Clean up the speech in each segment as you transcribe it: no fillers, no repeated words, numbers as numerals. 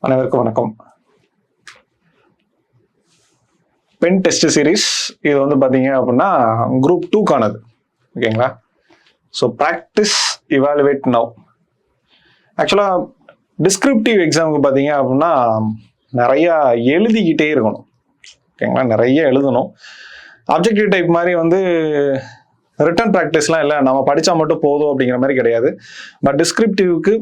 அனைவருக்கும் வணக்கம். Pen test series இது வந்து பார்த்தீங்க அப்படின்னா குரூப் 2க்கானது. ஓகேங்களா? So practice evaluate now. ஆக்சுவலாக டிஸ்கிரிப்டிவ் எக்ஸாமுக்கு பார்த்தீங்க அப்படின்னா நிறையா எழுதிக்கிட்டே இருக்கணும். ஓகேங்களா? நிறைய எழுதணும். அப்ஜெக்டிவ் டைப் மாதிரி வந்து ரிட்டன் ப்ராக்டிஸ்லாம் இல்லை, நம்ம படித்தா மட்டும் போதும் அப்படிங்கிற மாதிரி கிடையாது. பட் டிஸ்கிரிப்டிவ்க்கு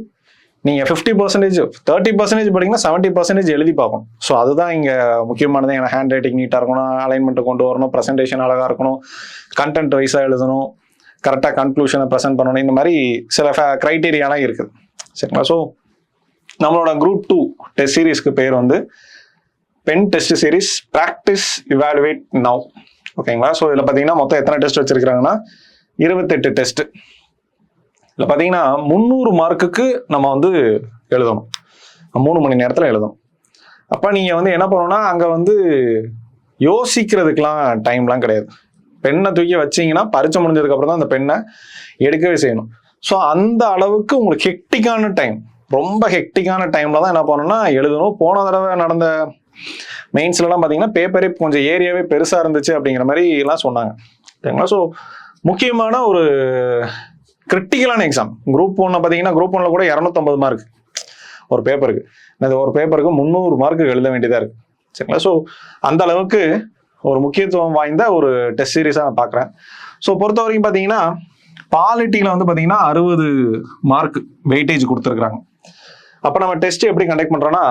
நீங்கள் 50%, 30% படிங்கன்னா 70% எழுதி பார்க்கணும். ஸோ அதுதான் இங்கே முக்கியமானது. ஏன்னா ஹேண்ட் ரைட்டிங் நீட்டாக இருக்கணும், அலைன்மெண்ட்டை கொண்டு வரணும், ப்ரெசன்டேஷன் அழகாக இருக்கணும், கண்டென்ட் வைஸாக எழுதணும், கரெக்டாக கன்க்ளூஷனை ப்ரெசென்ட் பண்ணணும். இந்த மாதிரி சில க்ரைட்டீரியாலாம் இருக்குது. சரிங்களா? ஸோ நம்மளோட குரூப் 2 டெஸ்ட் சீரீஸ்க்கு பேர் வந்து pen test series practice evaluate now. ஓகேங்களா? ஸோ இதில் பார்த்தீங்கன்னா மொத்தம் எத்தனை டெஸ்ட் வச்சுருக்கிறாங்கன்னா 28 டெஸ்ட்டு. இதில் பார்த்தீங்கன்னா 300 மார்க்குக்கு நம்ம வந்து எழுதணும். 3 மணி நேரத்தில் எழுதணும். அப்போ நீங்கள் வந்து என்ன பண்ணணும்னா அங்கே வந்து யோசிக்கிறதுக்கெலாம் டைம்லாம் கிடையாது. பெண்ணை தூக்கி வச்சிங்கன்னா பரீட்சை முடிஞ்சதுக்கப்புறம் தான் அந்த பெண்ணை எடுக்கவே செய்யணும். ஸோ அந்த அளவுக்கு உங்களுக்கு ஹெக்டிக்கான டைம், ரொம்ப ஹெக்டிக்கான டைமில் தான் என்ன பண்ணணும்னா எழுதணும். போன தடவை நடந்த மெயின்ஸ்லாம் பார்த்தீங்கன்னா பேப்பரே கொஞ்சம் ஏரியாவே பெருசாக இருந்துச்சு அப்படிங்கிற மாதிரி எல்லாம் சொன்னாங்க. சரிங்களா? ஸோ முக்கியமான ஒரு கிரிட்டிக்கலான எக்ஸாம் குரூப் 1 பார்த்தீங்கன்னா குரூப் 1 கூட 250 மார்க் ஒரு பேப்பருக்கு. அது ஒரு பேப்பருக்கு 300 மார்க்கு எழுத வேண்டியதாக இருக்குது. சரிங்களா? ஸோ அந்த அளவுக்கு ஒரு முக்கியத்துவம் வாய்ந்த ஒரு டெஸ்ட் சீரீஸாக நான் பார்க்குறேன். ஸோ பொறுத்த வரைக்கும் பார்த்தீங்கன்னா பாலிட்டியில் வந்து பார்த்தீங்கன்னா 60 மார்க் வெயிட்டேஜ் கொடுத்துருக்குறாங்க. அப்போ நம்ம டெஸ்ட் எப்படி கண்டக்ட் பண்ணுறோன்னா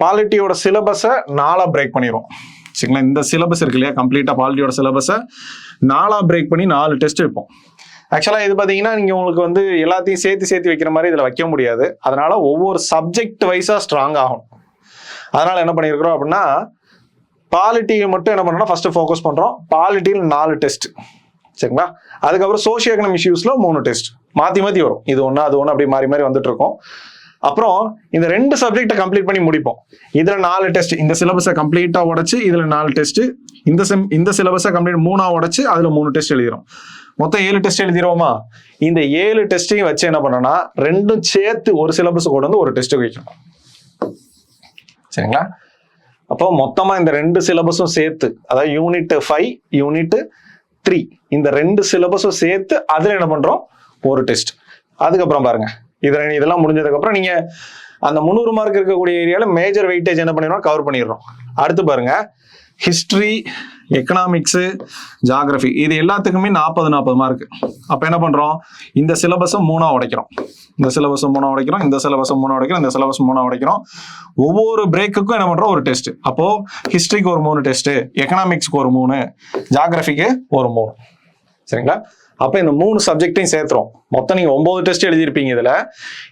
பாலிட்டியோட சிலபஸை 4 பிரேக் பண்ணிடுவோம். சரிங்களா? இந்த சிலபஸ் இருக்கு இல்லையா, கம்ப்ளீட்டாக பாலிட்டியோட சிலபஸை 4 பிரேக் பண்ணி 4 டெஸ்ட் வைப்போம். ஆக்சுவலாக இது பார்த்தீங்கன்னா நீங்கள் உங்களுக்கு வந்து எல்லாத்தையும் சேர்த்து வைக்கிற மாதிரி இதில் வைக்க முடியாது. அதனால ஒவ்வொரு சப்ஜெக்ட் வைஸாக ஸ்ட்ராங் ஆகும். அதனால என்ன பண்ணியிருக்கிறோம் அப்படின்னா பாலிட்டியை மட்டும் என்ன பண்ணோம்னா ஃபர்ஸ்ட் ஃபோக்கஸ் பண்ணுறோம். பாலிட்டியில் 4 டெஸ்ட். சரிங்களா? அதுக்கப்புறம் சோஷியோ எக்கனாமிக் இஷ்யூஸில் 3 டெஸ்ட் மாற்றி வரும். இது ஒன்று அது ஒன்று அப்படி மாறி வந்துட்டு இருக்கோம். அப்புறம் இந்த 2 சப்ஜெக்டை கம்ப்ளீட் பண்ணி முடிப்போம். இதுல 4 டெஸ்ட், இந்த சிலபஸை கம்ப்ளீட்டா உடைச்சு இதுல 4 டெஸ்ட், இந்த சிலபஸை கம்ப்ளீட் 3 உடைச்சு அதுல 3 டெஸ்ட் எழுதிரும். மொத்தம் 7 டெஸ்ட் எழுதிருவோமா? இந்த 7 டெஸ்ட்டையும் வச்சு என்ன பண்ணோம்னா 2ம் சேர்த்து ஒரு சிலபஸ் கொண்டு வந்து ஒரு டெஸ்ட் வைக்கணும். சரிங்களா? அப்போ மொத்தமா இந்த 2 சிலபஸும் சேர்த்து, அதாவது யூனிட் 5 யூனிட் 3 இந்த 2 சிலபஸும் சேர்த்து அதுல என்ன பண்றோம் ஒரு டெஸ்ட். அதுக்கப்புறம் பாருங்க இதெல்லாம் முடிஞ்சதுக்கு அப்புறம் நீங்க அந்த 300 மார்க் இருக்கக்கூடிய ஏரியால மேஜர் வெயிட்டேஜ் என்ன பண்ணிடுறோம் கவர் பண்ணிடுறோம். அடுத்து பாருங்க ஹிஸ்டரி, எக்கனாமிக்ஸ், ஜியாகிரபி இது எல்லாத்துக்குமே 40 மார்க். அப்ப என்ன பண்றோம் இந்த சிலபஸும் 3 உடைக்கிறோம், இந்த சிலபஸும் 3 உடைக்கிறோம், இந்த சிலபஸும் 3 உடைக்கிறோம், இந்த சிலபஸ் 3 உடைக்கிறோம். ஒவ்வொரு பிரேக்குக்கும் என்ன பண்றோம் ஒரு டெஸ்ட். அப்போ ஹிஸ்டரிக்கு ஒரு 3 டெஸ்ட், எக்கனாமிக்ஸ்க்கு ஒரு 3, ஜியாகிரபிக்கு ஒரு 3. சரிங்களா? அப்ப இந்த 3 சப்ஜெக்டையும் சேர்த்துறோம். மொத்தம் நீங்க 9 டெஸ்ட் எழுதியிருப்பீங்க. இதுல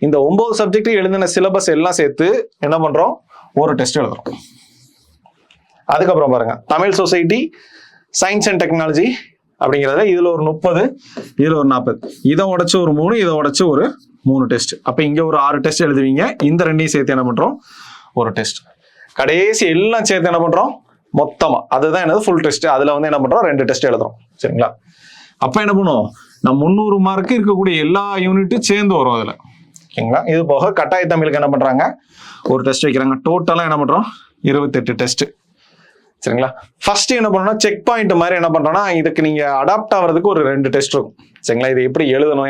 இந்த 9 சப்ஜெக்டையும் எழுதின சிலபஸ் எல்லாம் சேர்த்து என்ன பண்றோம் ஒரு டெஸ்ட் எழுதுறோம். அதுக்கப்புறம் பாருங்க Tamil society, science and technology அப்படிங்கிறதுல இதுல ஒரு 30, இதுல ஒரு 40, இதை உடைச்சு ஒரு 3, இதை உடைச்சு ஒரு 3 டெஸ்ட். அப்ப இங்க ஒரு 6 டெஸ்ட் எழுதுவீங்க. இந்த 2ஐயும் சேர்த்து என்ன பண்றோம் ஒரு டெஸ்ட். கடைசி எல்லாம் சேர்த்து என்ன பண்றோம் மொத்தமா அதுதான் என்னது ஃபுல் டெஸ்ட். அதுல வந்து என்ன பண்றோம் 2 டெஸ்ட் எழுதுறோம். சரிங்களா? அப்ப என்ன பண்ணுவோம் நம்ம 300 மார்க்கு இருக்கக்கூடிய எல்லா யூனிட்டும் சேர்ந்து வரும் அதுல. ஓகேங்களா? இது போக கட்டாய தமிழுக்கு என்ன பண்றாங்க ஒரு டெஸ்ட் வைக்கிறாங்க. டோட்டலா என்ன பண்றோம் 28 டெஸ்ட். சரிங்களா? ஃபர்ஸ்ட் என்ன பண்ணணும்னா செக் பாயிண்ட் மாதிரி என்ன பண்றோம்னா இதுக்கு நீங்க அடாப்ட் ஆகிறதுக்கு ஒரு 2 டெஸ்ட் இருக்கும். சரிங்களா? இது எப்படி எழுதணும்,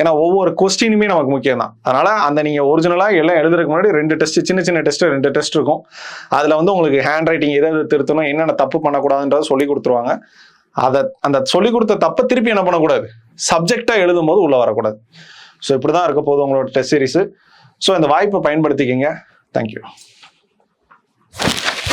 ஏன்னா ஒவ்வொரு கொஸ்டினுமே நமக்கு முக்கியம் தான். அதனால அந்த நீங்க ஒரிஜினலா எல்லாம் எழுதுறதுக்கு முன்னாடி 2 டெஸ்ட், சின்ன டெஸ்ட் 2 டெஸ்ட் இருக்கும். அதுல வந்து உங்களுக்கு ஹேண்ட் ரைட்டிங் எதை திருத்தணும், என்னென்ன தப்பு பண்ணக்கூடாதுன்றதை சொல்லி கொடுத்துருவாங்க. அந்த சொல்லி கொடுத்த தப்பை திருப்பி என்ன பண்ணக்கூடாது சப்ஜெக்டா எழுதும் போது உள்ள வரக்கூடாது. ஸோ இப்படிதான் இருக்க போகுது உங்களோட டெஸ்ட் சீரிஸ். ஸோ இந்த வாய்ப்பை பயன்படுத்திக்கங்க. தேங்க்யூ.